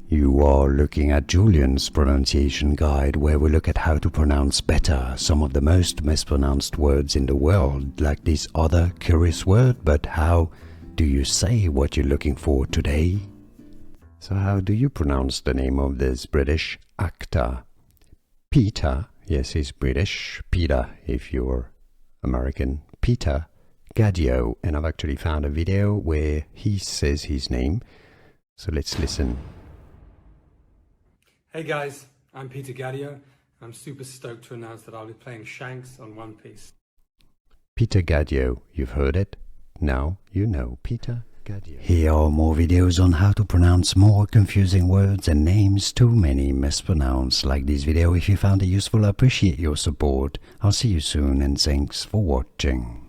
You are looking at Julian's pronunciation guide, where we look at how to pronounce better some of the most mispronounced words in the world, like this other curious word. But how do you say what you're looking for today? So how do you pronounce the name of this British actor? Peter, yes, he's British. Peter, if you're American. Peter Gadiot. And I've actually found a video where he says his name. So let's listen. Hey guys, I'm Peter Gadiot. I'm super stoked to announce that I'll be playing Shanks on One Piece. Peter Gadiot, you've heard it? Now you know Peter Gadiot. Here are more videos on how to pronounce more confusing words and names too many mispronounced. Like this video if you found it useful. I appreciate your support. I'll see you soon and thanks for watching.